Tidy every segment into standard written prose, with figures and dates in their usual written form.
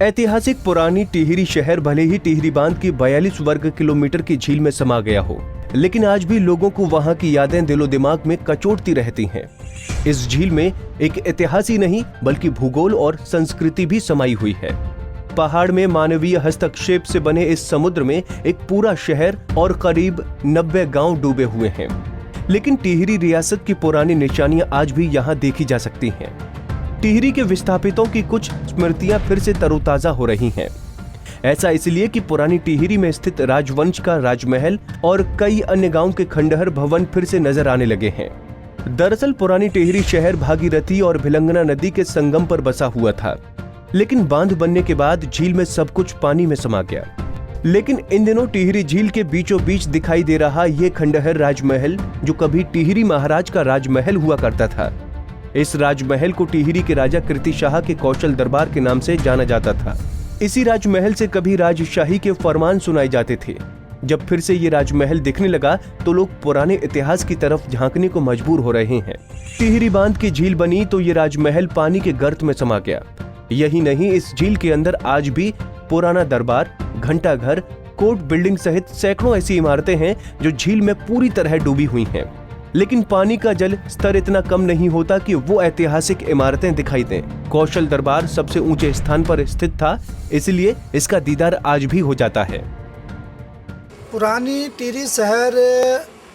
ऐतिहासिक पुरानी टिहरी शहर भले ही टिहरी बांध की 42 वर्ग किलोमीटर की झील में समा गया हो, लेकिन आज भी लोगों को वहां की यादें दिलो दिमाग में कचोटती रहती हैं। इस झील में एक इतिहास ही नहीं बल्कि भूगोल और संस्कृति भी समाई हुई है। पहाड़ में मानवीय हस्तक्षेप से बने इस समुद्र में एक पूरा शहर और करीब 90 गांव डूबे हुए हैं। लेकिन टिहरी रियासत की पुरानी निशानियां आज भी यहां देखी जा सकती हैं। टिहरी के विस्थापितों की कुछ स्मृतियां फिर से तरोताजा हो रही हैं। ऐसा इसलिए कि पुरानी टिहरी में स्थित राजवंश का राजमहल और कई अन्य गांव के खंडहर भवन फिर से नजर आने लगे हैं। दरअसल पुरानी टिहरी शहर भागीरथी और भिलंगना नदी के संगम पर बसा हुआ था, लेकिन बांध बनने के बाद झील में सब कुछ पानी में समा गया। लेकिन इन दिनों टिहरी झील के बीचों बीच दिखाई दे रहा ये खंडहर राजमहल, जो कभी टिहरी महाराज का राजमहल हुआ करता था। इस राजमहल को टिहरी के राजा कीर्ति शाह के कौशल दरबार के नाम से जाना जाता था। इसी राजमहल से कभी राजशाही के फरमान सुनाए जाते थे। जब फिर से ये राजमहल दिखने लगा तो लोग पुराने इतिहास की तरफ झांकने को मजबूर हो रहे हैं। टिहरी बांध की झील बनी तो ये राजमहल पानी के गर्त में समा गया। यही नहीं, इस झील के अंदर आज भी पुराना दरबार, घंटाघर, कोर्ट बिल्डिंग सहित सैकड़ों ऐसी इमारतें हैं जो झील में पूरी तरह डूबी हुई हैं। लेकिन पानी का जल स्तर इतना कम नहीं होता कि वो ऐतिहासिक इमारतें दिखाई दें। कौशल दरबार सबसे ऊंचे स्थान पर स्थित था, इसलिए इसका दीदार आज भी हो जाता है। पुरानी टिहरी शहर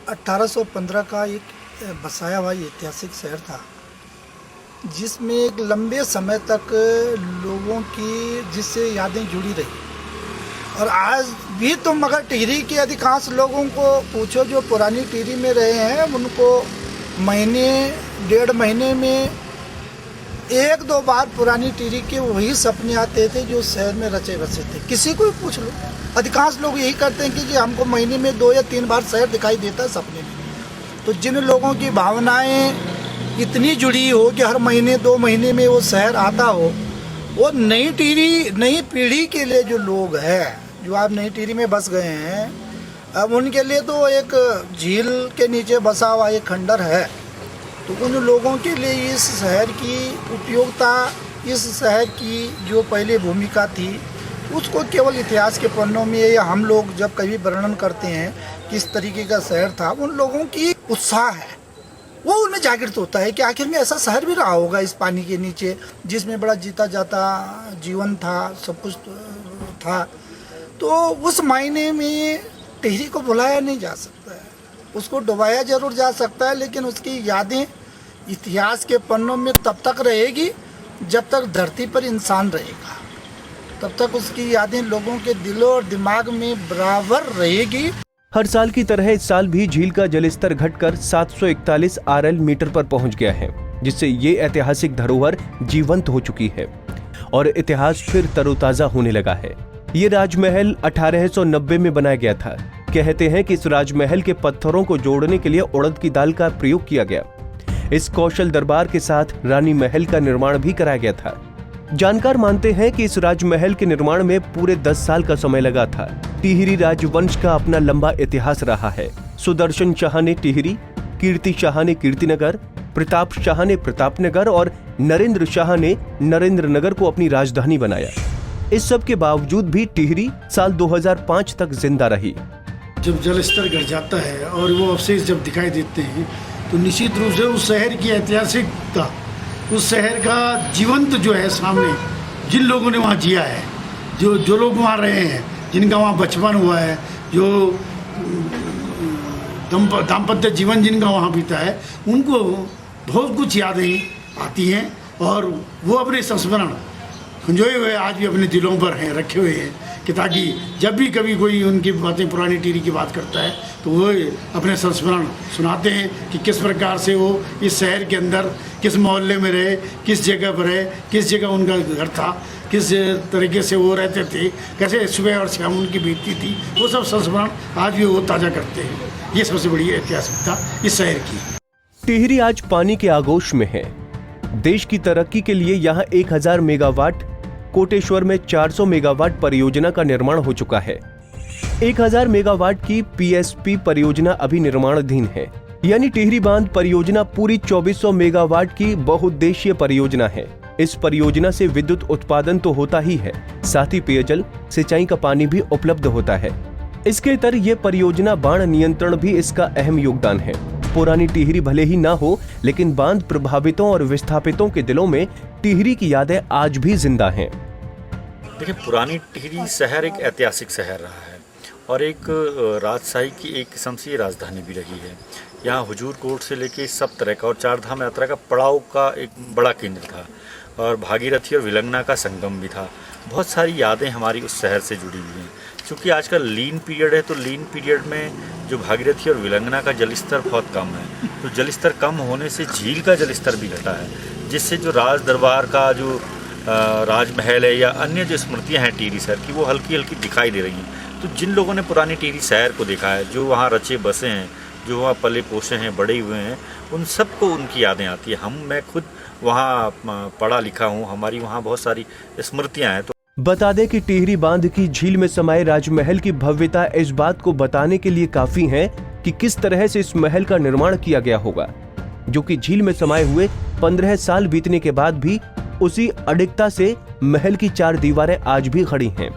1815 का एक बसाया हुआ ऐतिहासिक शहर था, जिसमें एक लंबे समय तक लोगों की जिससे यादें जुड़ी रही। और आज भी तुम अगर टिहरी के अधिकांश लोगों को पूछो जो पुरानी टिहरी में रहे हैं, उनको महीने 1.5 महीने में 1-2 बार पुरानी टिहरी के वही सपने आते थे जो शहर में रचे बसे थे। किसी को भी पूछ लो, अधिकांश लोग यही करते हैं कि हमको महीने में 2 या 3 बार शहर दिखाई देता है सपने में। तो जिन लोगों की भावनाएं इतनी जुड़ी हो कि हर महीने 2 महीने में वो शहर आता हो, वो नई टिहरी, नई पीढ़ी के लिए जो लोग हैं, जो आप नई टिहरी में बस गए हैं, अब उनके लिए तो एक झील के नीचे बसा हुआ एक खंडर है। तो उन लोगों के लिए इस शहर की उपयोगिता, इस शहर की जो पहले भूमिका थी, उसको केवल इतिहास के पन्नों में या हम लोग जब कभी वर्णन करते हैं किस तरीके का शहर था, उन लोगों की उत्साह है वो उनमें जागृत होता है कि आखिर में ऐसा शहर भी रहा होगा इस पानी के नीचे, जिसमें बड़ा जीता जाता जीवन था, सब कुछ था। तो उस मायने में टिहरी को भुलाया नहीं जा सकता है, उसको डुबाया जरूर जा सकता है, लेकिन उसकी यादें इतिहास के पन्नों में तब तक रहेगी जब तक धरती पर इंसान रहेगा, तब तक उसकी यादें लोगों के दिलों और दिमाग में बराबर रहेगी। हर साल की तरह इस साल भी झील का जलस्तर घटकर 741 RL मीटर पर पहुंच गया है, जिससे ये ऐतिहासिक धरोहर जीवंत हो चुकी है और इतिहास फिर तरोताजा होने लगा है। ये राजमहल 1890 में बनाया गया था। कहते हैं कि इस राजमहल के पत्थरों को जोड़ने के लिए उड़द की दाल का प्रयोग किया गया। इस कौशल दरबार के साथ रानी महल का निर्माण भी कराया गया था। जानकार मानते हैं कि इस राजमहल के निर्माण में पूरे 10 साल का समय लगा था। टिहरी राजवंश का अपना लंबा इतिहास रहा है। सुदर्शन शाह ने टिहरी, कीर्ति शाह ने कीर्तिनगर, प्रताप शाह ने प्रतापनगर और नरेंद्र शाह ने नरेंद्रनगर को अपनी राजधानी बनाया। इस सब के बावजूद भी टिहरी साल 2005 तक जिंदा रही। जब जल स्तर घट जाता है और वो अवशेष जब दिखाई देते हैं तो निश्चित रूप से उस शहर की ऐतिहासिकता, उस शहर का जीवंत जो है सामने, जिन लोगों ने वहाँ जिया है, जो लोग वहाँ रहे हैं, जिनका वहाँ बचपन हुआ है, जो दाम्पत्य जीवन जिनका वहाँ बीता है, उनको बहुत कुछ यादें आती हैं और वो अपने संस्मरण संजोए हुए आज भी अपने दिलों पर हैं, रखे हुए हैं, कि ताकि जब भी कभी कोई उनकी बातें, पुरानी टिहरी की बात करता है तो वो अपने संस्मरण सुनाते हैं कि किस प्रकार से वो इस शहर के अंदर किस मोहल्ले में रहे, किस जगह पर रहे, किस जगह उनका घर था, किस तरीके से वो रहते थे, कैसे सुबह और शाम उनकी बीतती थी, वो सब संस्मरण आज भी वो ताज़ा करते हैं। ये सबसे बड़ी ऐतिहासिकता इस शहर की। टिहरी आज पानी के आगोश में है। देश की तरक्की के लिए यहाँ 1000 मेगावाट, कोटेश्वर में 400 मेगावाट परियोजना का निर्माण हो चुका है। 1000 मेगावाट की PSP परियोजना अभी निर्माणाधीन है, यानी टिहरी बांध परियोजना पूरी 2400 मेगावाट की बहुउद्देशीय परियोजना है। इस परियोजना से विद्युत उत्पादन तो होता ही है, साथ ही पेयजल, सिंचाई का पानी भी उपलब्ध होता है। इसके तर ये परियोजना बाढ़ नियंत्रण भी इसका अहम योगदान है। पुरानी टिहरी भले ही ना हो, लेकिन बांध प्रभावितों और विस्थापितों के दिलों में टिहरी की यादें आज भी जिंदा हैं। देखिए, पुरानी टिहरी शहर एक ऐतिहासिक शहर रहा है और एक राजशाही की एक किस्म से राजधानी भी रही है। यहाँ हुजूर कोट से लेके सब तरह का और चारधाम यात्रा का पड़ाव का एक बड़ा केंद्र था और भागीरथी और विलंगना का संगम भी था। बहुत सारी यादें हमारी उस शहर से जुड़ी हुई हैं। क्योंकि आजकल लीन पीरियड है, तो लीन पीरियड में जो भागीरथी और विलंगना का जलस्तर बहुत कम है, तो जलस्तर कम होने से झील का जलस्तर भी घटा है, जिससे जो राज दरबार का जो राजमहल है या अन्य जो स्मृतियाँ हैं टिहरी शहर की, वो हल्की हल्की दिखाई दे रही हैं। तो जिन लोगों ने पुरानी टिहरी शहर को देखा है, जो वहाँ रचे बसे हैं, जो वहाँ पले पोसे हैं, बड़े हुए हैं, उन सबको उनकी यादें आती है। मैं खुद वहाँ पढ़ा लिखा हूँ, हमारी वहाँ बहुत सारी स्मृतियाँ हैं। बता दें कि टिहरी बांध की झील में समाये राजमहल की भव्यता इस बात को बताने के लिए काफी है कि किस तरह से इस महल का निर्माण किया गया होगा, जो कि झील में समाये हुए 15 साल बीतने के बाद भी उसी अडिगता से महल की 4 दीवारें आज भी खड़ी हैं।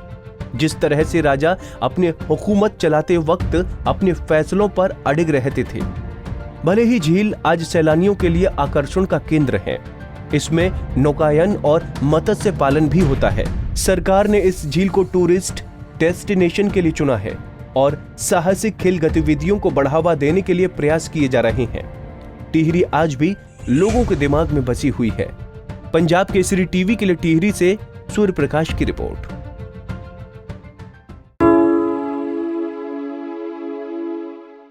जिस तरह से राजा अपने हुकूमत चलाते वक्त अपने फैसलों पर अडिग रहते थे। भले ही झील आज सैलानियों के लिए आकर्षण का केंद्र है, इसमें नौकायन और मत्स्य पालन भी होता है। सरकार ने इस झील को टूरिस्ट डेस्टिनेशन के लिए चुना है और साहसिक खेल गतिविधियों को बढ़ावा देने के लिए प्रयास किए जा रहे हैं। टिहरी आज भी लोगों के दिमाग में बसी हुई है। पंजाब केसरी टीवी के लिए टिहरी से सूर्य प्रकाश की रिपोर्ट।